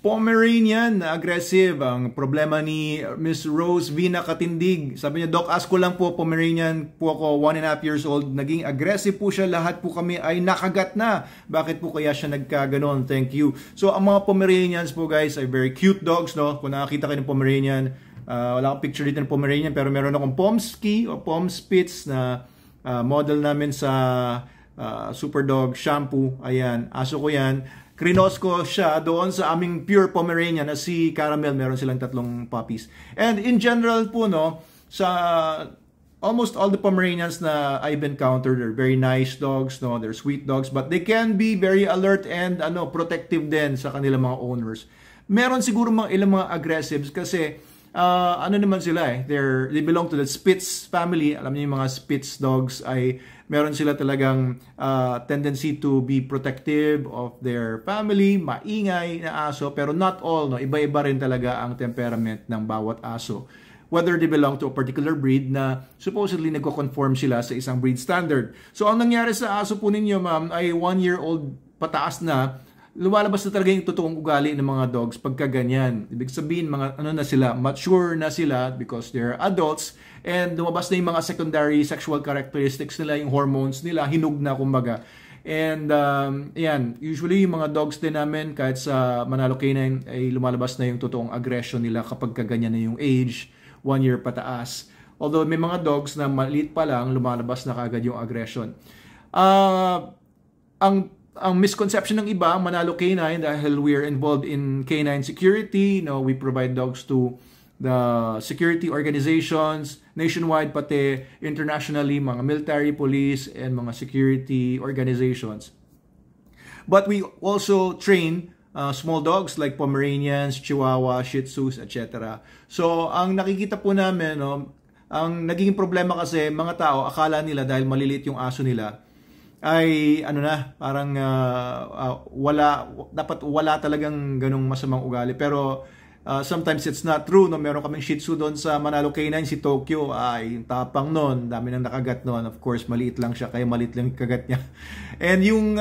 Pomeranian na aggressive. Ang problema ni Miss Rose V na katindig. Sabi niya, Doc, ask ko lang po, Pomeranian po ako, 1.5 years old. Naging aggressive po siya. Lahat po kami ay nakagat na. Bakit po kaya siya nagkaganon? Thank you. So, ang mga Pomeranians po guys ay very cute dogs, no? Kung nakakita kayo ng Pomeranian, wala akong picture dito ng Pomeranian, pero meron akong Pomsky o Pomspitz na model namin sa Super Dog Shampoo. Ayan, aso ko yan. Krinos ko siya doon sa aming pure Pomeranian na si Caramel. Meron silang 3 puppies. And in general po, no, sa almost all the Pomeranians na I've encountered, they're very nice dogs, no, they're sweet dogs, but they can be very alert and protective din sa kanilang mga owners. Meron siguro ilang mga aggressives kasi ano naman sila they belong to the Spitz family. Alam niyo yung mga Spitz dogs ay meron sila talagang tendency to be protective of their family, maingay na aso, pero not all, no, iba-iba rin talaga ang temperament ng bawat aso. Whether they belong to a particular breed na supposedly nagko-conform sila sa isang breed standard. So ang nangyari sa aso po ninyo, ma'am, ay 1-year-old pataas na, lumalabas na talaga yung totoong ugali ng mga dogs pagka ganyan. Ibig sabihin, mga na sila, mature na sila because they're adults, and lumabas na yung mga secondary sexual characteristics nila, yung hormones nila, hinug na kumbaga. And yan, usually yung mga dogs din namin, kahit sa Manalo Canine, ay lumalabas na yung totoong aggression nila kapag ganyan na yung age, 1 year pataas. Although may mga dogs na maliit pa lang, lumalabas na kaagad yung aggression. Ang misconception ng iba, Manalo Canine, dahil we are involved in canine security, we provide dogs to the security organizations nationwide, pati internationally, mga military, police, and mga security organizations. But we also train small dogs like Pomeranians, Chihuahua, Shih Tzus, etc. So, ang nakikita po namin, ang naging problema kasi, mga tao, akala nila dahil maliliit yung aso nila, ay parang dapat wala talagang ganung masamang ugali. Pero sometimes it's not true, no? Meron kaming Shih Tzu doon sa Manalo Canine, si Tokyo, ay tapang noon, dami nang nakagat noon. Of course, maliit lang siya, kaya maliit lang yung kagat niya. And yung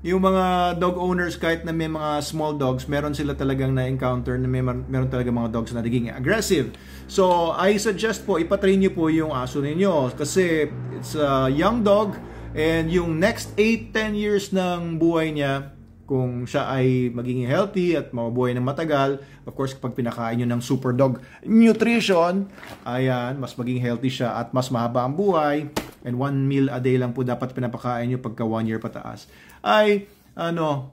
mga dog owners, kahit na may mga small dogs, meron sila talagang na-encounter na meron talaga mga dogs na naging aggressive. So, I suggest po, ipatrain niyo po yung aso ninyo kasi it's a young dog. And yung next 8-10 years ng buhay niya, kung siya ay magiging healthy at mabubuhay ng matagal, of course, kapag pinakain nyo ng super dog nutrition, ayan, mas maging healthy siya at mas mahaba ang buhay. And 1 meal a day lang po dapat pinapakain nyo pagka 1 year pataas. Ay,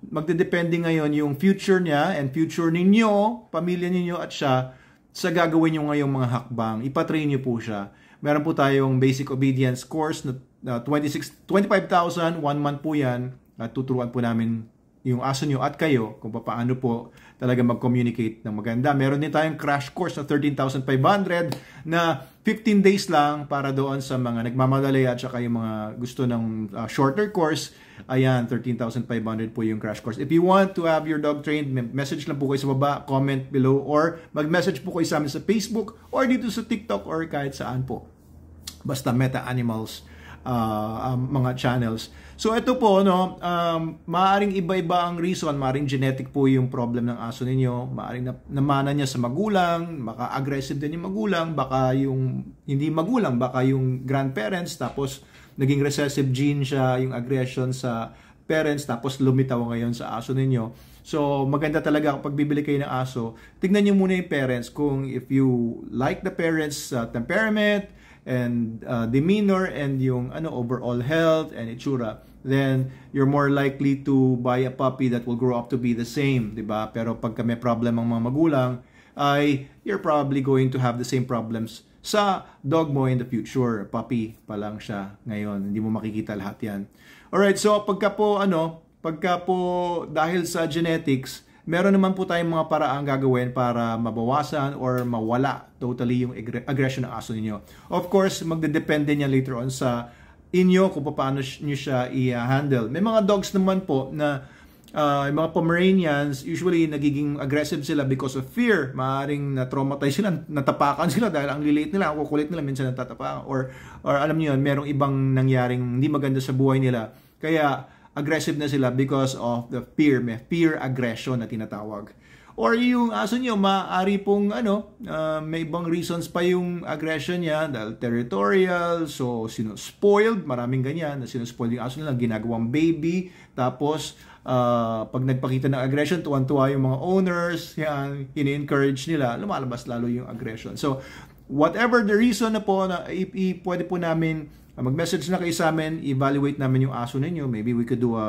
magdedepende ngayon yung future niya and future ninyo, pamilya ninyo at siya, sa gagawin nyo ngayong mga hakbang. Ipatrain nyo po siya. Meron po tayong basic obedience course na 25,000, 1 month po yan, at tuturuan po namin yung aso nyo at kayo kung paano po talaga mag-communicate ng maganda. Meron din tayong crash course na 13,500 na 15 days lang para doon sa mga nagmamadali at saka yung mga gusto ng shorter course. Ayan, 13,500 po yung crash course. If you want to have your dog trained, message lang po kayo sa baba, comment below, or mag-message po kayo sa amin sa Facebook or dito sa TikTok or kahit saan po. Basta Meta Animals mga channels. So ito po, maaring iba-iba ang reason, maaring genetic po yung problem ng aso ninyo, maaring namana niya sa magulang, baka aggressive din yung magulang, baka yung hindi magulang, baka yung grandparents, tapos naging recessive gene siya, yung aggression sa parents, tapos lumitaw ngayon sa aso ninyo. So maganda talaga kapag bibili kayo ng aso, tignan niyo muna yung parents kung if you like the parents' temperament, and demeanor and yung overall health and itsura, then you're more likely to buy a puppy that will grow up to be the same, di ba? Pero pagka may problem ang mga magulang, ay you're probably going to have the same problems sa dog mo in the future. Puppy pa lang siya ngayon, hindi mo makikita lahat yan. Alright, so pagka po dahil sa genetics, meron naman po tayong mga paraang gagawin para mabawasan or mawala totally yung aggression ng aso ninyo. Of course, magdedepende niya later on sa inyo kung paano nyo siya i-handle. May mga dogs naman po na mga Pomeranians, usually nagiging aggressive sila because of fear. Maaring na-traumatize sila, natapakan sila dahil ang liliit nila, ang kukulit nila, minsan natatapakan. Or alam niyo yun, merong ibang nangyaring hindi maganda sa buhay nila. Kaya aggressive na sila because of the fear, may fear aggression na tinatawag. Or yung aso nyo, maaari pong may ibang reasons pa yung aggression niya dahil territorial, so spoiled, maraming ganyan, na spoiled yung aso nila, ginagawang baby, tapos pag nagpakita ng aggression, tuwan-tuwa yung mga owners, yan, ini-encourage nila, lumalabas lalo yung aggression. So, whatever the reason na po, na pwede po namin mag-message na kayo sa amin, evaluate namin yung aso ninyo, maybe we could do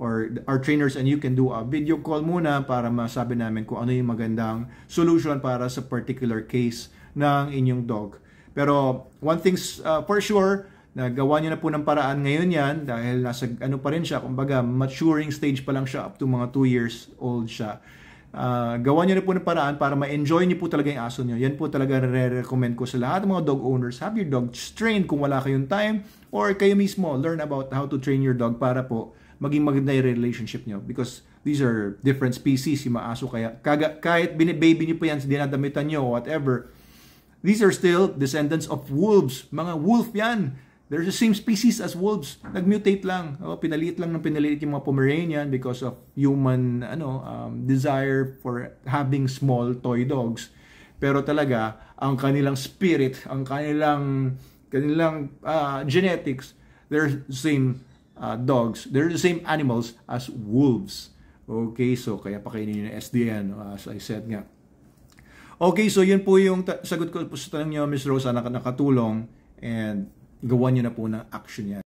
or our trainers and you can do a video call muna para masabi namin kung ano yung magandang solution para sa particular case ng inyong dog. Pero one thing's for sure, nagawa niyo na po ng paraan ngayon yan dahil nasa pa rin siya, kumbaga maturing stage pa lang siya, up to mga 2 years old siya. Gawa niyo na po ng paraan para ma-enjoy niyo po talaga yung aso niyo. Yan po talaga re-recommend ko sa lahat ng mga dog owners. Have your dog trained kung wala kayong time, or kayo mismo learn about how to train your dog para po maging maganda yung relationship nyo, because these are different species yung mga aso, kaya kahit baby nyo pa yan, dinadamitan nyo, whatever, these are still descendants of wolves. Mga wolf yan. They're the same species as wolves. Nag-mutate lang. Pinaliit lang ng pinaliit yung mga Pomeranian because of human desire for having small toy dogs. Pero talaga, ang kanilang spirit, ang kanilang genetics, they're the same dogs. They're the same animals as wolves. Okay, so kaya pakainin nyo ng SDN, as I said nga. Okay, so yun po yung sagot ko po sa tanong nyo, Ms. Rosa, na nakatulong, and gawan nyo na po ng action yan.